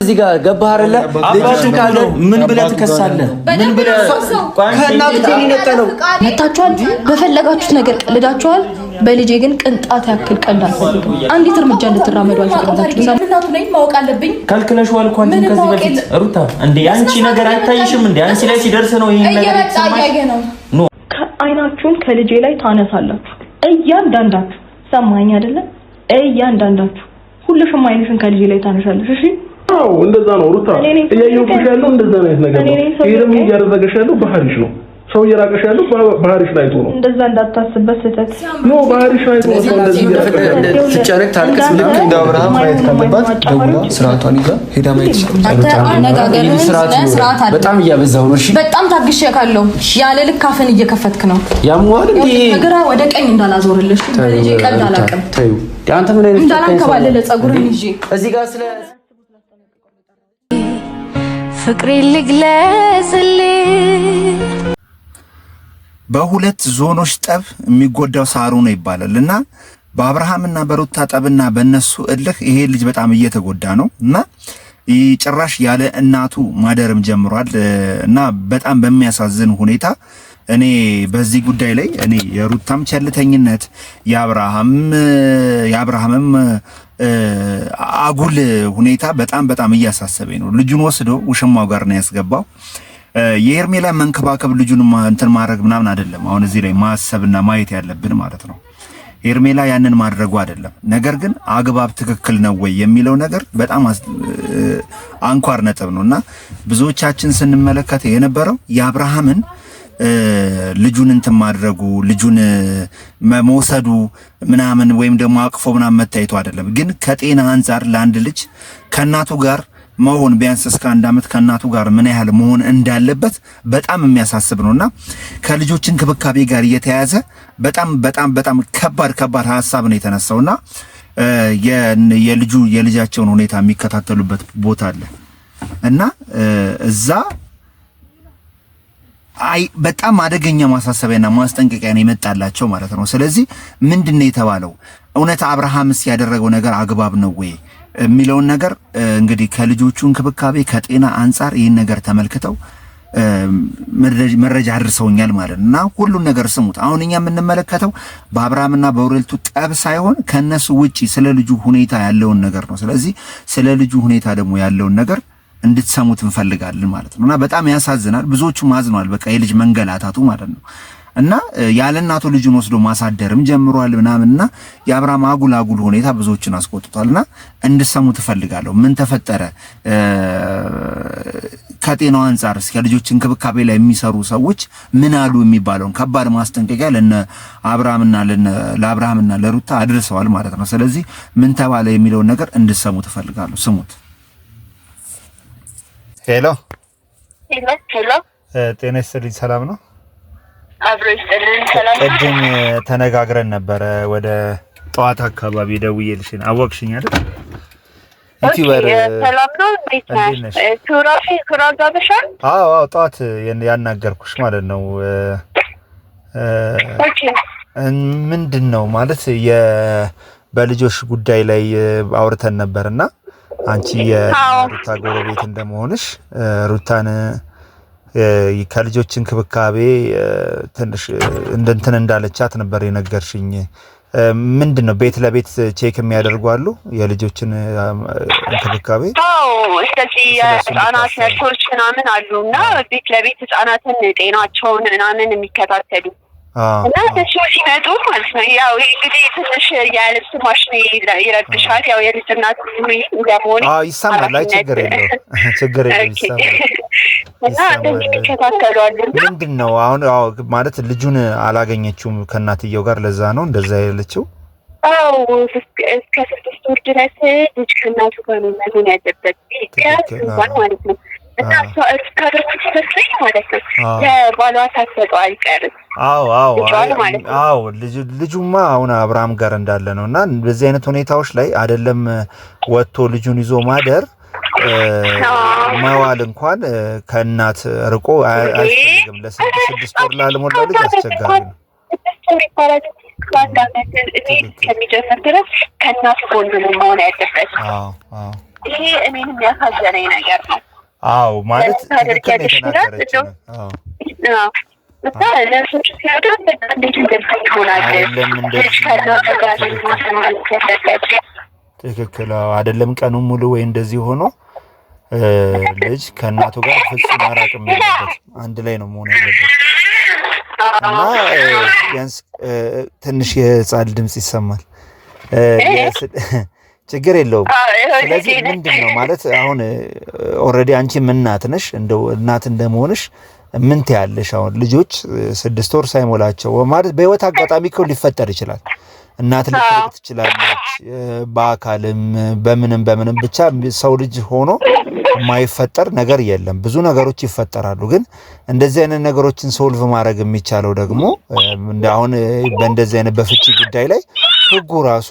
እዚህ ጋር ገባህ አይደለ? ልጅሽን ካለ ምን ብለህ ትከሳለህ? ምን ብለህ ከእናቱ ነው መታችኋል። በፈለጋችሁት ነገር ቀልዳችኋል። በልጄ ግን ቅንጣት ያክል ቀልድ አልፈልግም። አንዲት እርምጃ እንድትራመዱ አልፈቅድላችሁም። እናቱ ነኝ ማወቅ አለብኝ። ከልክለሽዋል እኮ አንቺን ከዚህ በፊት ሩታ። እንዴ አንቺ ነገር አይታይሽም እንዴ? አንቺ ላይ ሲደርስ ነው ይሄን ነገር የተሰማሽ ነው። ከአይናችሁን ከልጄ ላይ ታነሳላችሁ እያንዳንዳችሁ። ሰማኝ አይደለ? እያንዳንዳችሁ ሁሉሽም አይንሽን ከልጄ ላይ ታነሳለሽ። እሺ አዎ እንደዛ ነው ሩታ። እያየሁሽ ያለው እንደዛ ነው ነገር ነው። ይሄ ደግሞ እያደረገሽ ያለው ባህሪሽ ነው። ሰው እየራቀሽ ያለው ባህሪሽ ላይ ነው። እንደዛ እንዳታስበት ስህተት ነው። ባህሪሽ ላይ ነው። እንደዚህ ትጨነቅ ታልቅስ። ልክ እንደ አብርሃም ማየት ካለባት ደውላ ስርዓቷን ይዛ ሄዳ ማየት ይችላል። በጣም እያበዛው ነው። እሺ በጣም ታግሼካለሁ። ያለ ልክ አፍን እየከፈትክ ነው። ያሟል እንዴ ግራ ወደ ቀኝ እንዳላዞርልሽ ልጄ ቀልድ አላውቅም። ተይው አንተ ምን አይነት እንዳላንከባለለ ጸጉርን ይዤ እዚህ ጋር ስለ ፍቅሬ ልግለጽልህ። በሁለት ዞኖች ጠብ የሚጎዳው ሳሩ ነው ይባላል እና በአብርሃምና በሩታ ጠብና በእነሱ እልህ ይሄ ልጅ በጣም እየተጎዳ ነው እና ጭራሽ ያለ እናቱ ማደርም ጀምሯል እና በጣም በሚያሳዝን ሁኔታ እኔ በዚህ ጉዳይ ላይ እኔ የሩታም ቸልተኝነት የአብርሃምም አጉል ሁኔታ በጣም እያሳሰበኝ ነው። ልጁን ወስዶ ውሽማው ጋር ነው ያስገባው። የሄርሜላ መንከባከብ ልጁን እንትን ማድረግ ምናምን አይደለም። አሁን እዚህ ላይ ማሰብና ማየት ያለብን ማለት ነው ሄርሜላ ያንን ማድረጉ አይደለም። ነገር ግን አግባብ ትክክል ነው ወይ የሚለው ነገር በጣም አንኳር ነጥብ ነውና ብዙዎቻችን ስንመለከት የነበረው የአብርሃምን ልጁን እንትን ማድረጉ ልጁን መውሰዱ ምናምን ወይም ደግሞ አቅፎ ምናምን መታየቱ አይደለም። ግን ከጤና አንፃር ለአንድ ልጅ ከናቱ ጋር መሆን ቢያንስ እስከ 1 ዓመት ከናቱ ጋር ምን ያህል መሆን እንዳለበት በጣም የሚያሳስብ ነውና ከልጆች እንክብካቤ ጋር እየተያያዘ በጣም ከባድ ሐሳብ ነው የተነሳውና የልጃቸውን ሁኔታ የሚከታተሉበት ቦታ አለ እና እዛ በጣም አደገኛ ማሳሰቢያና ማስጠንቀቂያ ነው የመጣላቸው ማለት ነው። ስለዚህ ምንድነው የተባለው? እውነት አብርሃምስ ያደረገው ነገር አግባብ ነው ወይ የሚለውን ነገር እንግዲህ ከልጆቹ እንክብካቤ ከጤና አንፃር ይህን ነገር ተመልክተው መረጃ አድርሰውኛል ማለት ነው እና ሁሉን ነገር ስሙት። አሁን እኛ የምንመለከተው በአብርሃምና በሩታ ጠብ ሳይሆን ከነሱ ውጪ ስለ ልጁ ሁኔታ ያለውን ነገር ነው። ስለዚህ ስለ ልጁ ሁኔታ ደግሞ ያለውን ነገር እንድትሰሙት እንፈልጋለን ማለት ነውና በጣም ያሳዝናል። ብዙዎቹም አዝነዋል። በቃ የልጅ መንገላታቱ ማለት ነው እና ያለ እናቱ ልጁን ወስዶ ማሳደርም ጀምሯል ምናምንና የአብርሃም አጉል ሁኔታ ብዙዎችን አስቆጥቷልና እንድትሰሙት እፈልጋለሁ። ምን ተፈጠረ ከጤናው አንፃር እስከ ልጆች እንክብካቤ ላይ የሚሰሩ ሰዎች ምን አሉ የሚባለውን ከባድ ማስጠንቀቂያ ለአብርሃምና ለሩታ አድርሰዋል ማለት ነው። ስለዚህ ምን ተባለ የሚለውን ነገር እንድትሰሙት እፈልጋለሁ። ስሙት። ሄሎ ጤና ይስጥልኝ። ሰላም ነው? አብሮ ይስጥልኝ። ሰላም ነው። ቅድም ተነጋግረን ነበረ ወደ ጠዋት አካባቢ ደውዬልሽ አወቅሽኝ አይደል? ዩቲዩበር ሰላም ነው። እንዴት ነሽ? ቱራ ጋብሻል? አዎ ጠዋት ያናገርኩሽ ማለት ነው። ኦኬ ምንድነው ማለት በልጆች ጉዳይ ላይ አውርተን ነበርና አንቺ የሩታ ጎረቤት እንደመሆንሽ ሩታን ከልጆች እንክብካቤ ትንሽ እንትን እንዳለቻት ነበር የነገርሽኝ። ምንድነው ቤት ለቤት ቼክ የሚያደርጉ አሉ የልጆችን እንክብካቤ? አዎ ስለዚህ ህጻናት ነርሶች ምናምን አሉና ቤት ለቤት ህጻናትን ጤናቸውን ምናምን የሚከታተሉ እና እነሱ ሲመጡ ማለት ነው። ያው እንግዲህ ትንሽ የልብስ ማሽን ይረብሻል። ያው የልጅ እናት እንደመሆን ይሰማል። አይ ችግር የለውም ይሰማል። እና እንደዚህ የሚከታተሉ አሉ። ምንድን ነው አሁን ማለት ልጁን አላገኘችውም ከእናትየው ጋር ለዛ ነው እንደዛ ያለችው? አዎ እስከ 6 ወር ድረስ ልጅ ከእናቱ ጋር ነው መሆን ያለበት ቢያንስ እንኳን ማለት ነው። እና እሷ እስካደረኩት ይመስለኝ ማለት ነው ለባሏ ሳትሰጠው አይቀርም። አዎ ልጁማ አሁን አብርሃም ጋር እንዳለ ነው። እና በዚህ አይነት ሁኔታዎች ላይ አይደለም ወጥቶ ልጁን ይዞ ማደር መዋል እንኳን ከእናት ርቆ አያስፈልግም። ለ6 ወር ላልሞላው ልጅ አስቸጋሪ ነው። በአንድ ዓመት እኔ ከሚጀምር ድረስ ከእናቱ ጎን ነው መሆን ያለበት። ይሄ እኔን የሚያሳዘነኝ ነገር ነው። አዎ ማለት ታደርጊያለሽ ይላል እና ነርሶች ሲያደርግ እንዴት እንደዚህ ይሆናል? ትክክል አይደለም። ቀኑን ሙሉ ወይ እንደዚህ ሆኖ ልጅ ከእናቱ ጋር ፍጹም መራቅም ያለበት አንድ ላይ ነው መሆን ያለበት እና ቢያንስ ትንሽ የህፃን ድምፅ ይሰማል። ችግር የለውም። ስለዚህ ምንድን ነው ማለት አሁን ኦልሬዲ አንቺም እናት ነሽ። እንደው እናት እንደመሆንሽ ምን ትያለሽ? አሁን ልጆች 6 ወር ሳይሞላቸው ማለት በህይወት አጋጣሚ እኮ ሊፈጠር ይችላል። እናት ልትርቅ ትችላለች፣ በአካልም በምንም ብቻ ሰው ልጅ ሆኖ የማይፈጠር ነገር የለም። ብዙ ነገሮች ይፈጠራሉ። ግን እንደዚህ አይነት ነገሮችን ሶልቭ ማድረግ የሚቻለው ደግሞ አሁን በእንደዚህ አይነት በፍቺ ጉዳይ ላይ ህጉ ራሱ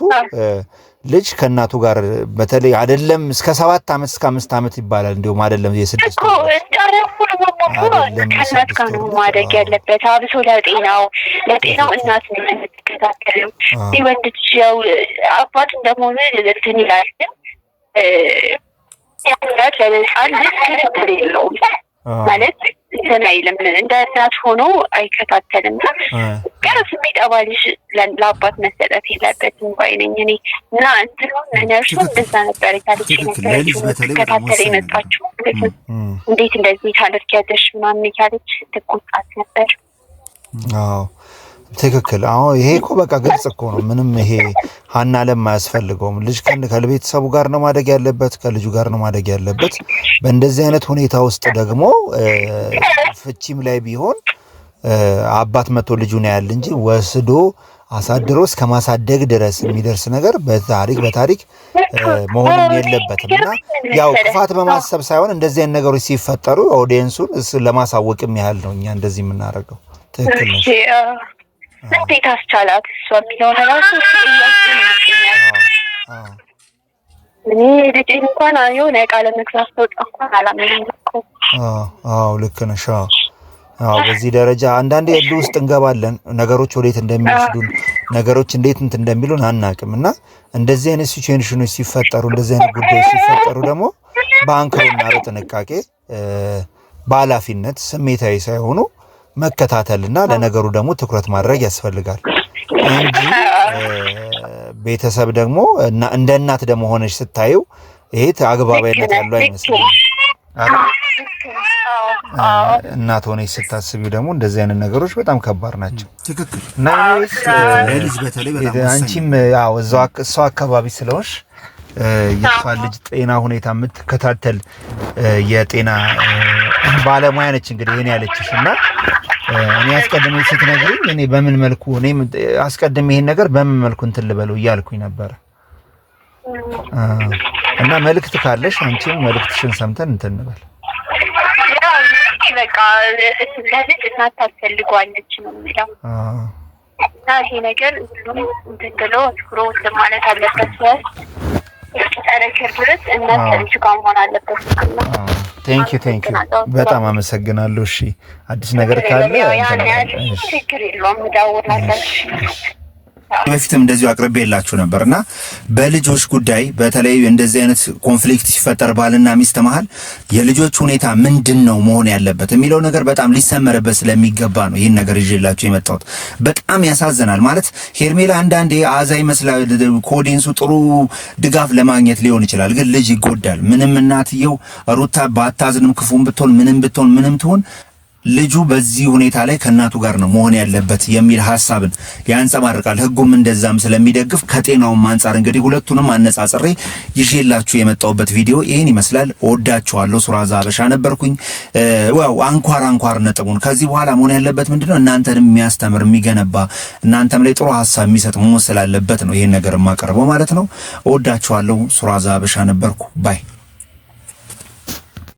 ልጅ ከእናቱ ጋር በተለይ አይደለም እስከ 7 ዓመት እስከ 5 ዓመት ይባላል። እንዲሁም አይደለም የ6 ወር ከእናት ጋር ነው ማደግ ያለበት። አብሶ ለጤናው እናት ነው የምትከታተለው። ወንድ ልጅ ያው አባት እንደመሆኑ እንትን ይላል፣ ግን ያንዳች ለህፃን ልጅ ክትትል የለውም ማለት እንትን አይልም። እንደ እናት ሆኖ አይከታተልም። ገርፍ የሚጠባ ልጅ ለአባት መሰጠት የለበትም ባይ ነኝ እኔ እና እንትኑ ነርሱ እንደዛ ነበር ታለች ከታተለ የመጣችው እንዴት እንደዚህ ታደርጊያለሽ ምናምን እያለች ትቆጣት ነበር። አዎ ትክክል። አሁን ይሄ እኮ በቃ ግልጽ እኮ ነው። ምንም ይሄ ሀና ለም አያስፈልገውም። ልጅ ከቤተሰቡ ጋር ነው ማደግ ያለበት፣ ከልጁ ጋር ነው ማደግ ያለበት። በእንደዚህ አይነት ሁኔታ ውስጥ ደግሞ ፍቺም ላይ ቢሆን አባት መቶ ልጁን ያያል እንጂ ወስዶ አሳድሮ እስከ ማሳደግ ድረስ የሚደርስ ነገር በታሪክ መሆንም የለበትም እና ያው ክፋት በማሰብ ሳይሆን እንደዚህ አይነት ነገሮች ሲፈጠሩ ኦዲየንሱን ለማሳወቅም ያህል ነው እኛ እንደዚህ የምናደርገው። ትክክል ነው። እንዴት አስቻላት እሷ የሚለው ራሱ እኔ ልጅ እንኳን የሆነ ቃለ መግዛት ተውጣ እንኳን አላመንም እኮ። አዎ ልክ ነሽ። አዎ በዚህ ደረጃ አንዳንዴ እልህ ውስጥ እንገባለን። ነገሮች ወዴት እንደሚወስዱን ነገሮች እንዴት እንደሚሉን አናውቅም እና እንደዚህ አይነት ሲቹዌሽኖች ሲፈጠሩ እንደዚህ አይነት ጉዳዮች ሲፈጠሩ ደግሞ በአንክሮና በጥንቃቄ በኃላፊነት ስሜታዊ ሳይሆኑ መከታተልና ለነገሩ ደግሞ ትኩረት ማድረግ ያስፈልጋል እንጂ ቤተሰብ ደግሞ እንደ እናት ደግሞ ሆነሽ ስታዩ ይሄ አግባባይነት ያለው አይመስልም። እናት ሆነሽ ስታስቢው ደግሞ እንደዚህ አይነት ነገሮች በጣም ከባድ ናቸው። ትክክል እና ለልጅ በተለይ በጣም አንቺም ያው እዛው አካባቢ ስለሆንሽ የሷን ልጅ ጤና ሁኔታ የምትከታተል የጤና ባለሙያ ነች እንግዲህ እኔ ያለችሽና እኔ አስቀድሜ ስትነግሪኝ እኔ በምን መልኩ እኔ አስቀድሜ ይሄን ነገር በምን መልኩ እንትን ልበለው እያልኩኝ ነበር። እና መልእክት ካለሽ አንቺም መልእክትሽን ሰምተን እንትን እንበል። በቃ ለልጅ እናት ታስፈልጓለች ነው የሚለው እና ይሄ ነገር ሁሉም እንትን ብሎ ትኩሮ ማለት አለበት። ድረስ እናት ልጅ ጋር መሆን አለበት። ቴንክ ዩ በጣም አመሰግናለሁ። እሺ አዲስ ነገር ካለ ችግር የለውም እደውላለሁ። በፊትም እንደዚሁ አቅርቤላችሁ ነበርና በልጆች ጉዳይ በተለይ እንደዚህ አይነት ኮንፍሊክት ሲፈጠር ባልና ሚስት መሀል የልጆች ሁኔታ ምንድነው መሆን ያለበት የሚለው ነገር በጣም ሊሰመርበት ስለሚገባ ነው ይህን ነገር ይዤላችሁ የመጣሁት። በጣም ያሳዝናል። ማለት ሄርሜላ አንዳንዴ አዛ ይመስላል ኮዲንሱ ጥሩ ድጋፍ ለማግኘት ሊሆን ይችላል፣ ግን ልጅ ይጎዳል። ምንም እናትየው ሩታ ባታዝንም ክፉም ብትሆን ምንም ትሆን ልጁ በዚህ ሁኔታ ላይ ከእናቱ ጋር ነው መሆን ያለበት የሚል ሐሳብን ያንጸባርቃል። ህጉም እንደዛም ስለሚደግፍ ከጤናውም አንጻር እንግዲህ ሁለቱንም አነጻጽሬ ይዤላችሁ የመጣሁበት ቪዲዮ ይሄን ይመስላል። ወዳችኋለሁ። ሱራዛ ሀበሻ ነበርኩኝ። ዋው አንኳር ነጥቡን ከዚህ በኋላ መሆን ያለበት ምንድነው እናንተንም የሚያስተምር የሚገነባ እናንተም ላይ ጥሩ ሐሳብ የሚሰጥ መሆን ስላለበት ነው ይሄን ነገር የማቀርበው ማለት ነው። ወዳችኋለሁ። ሱራዛ ሀበሻ ነበርኩ ባይ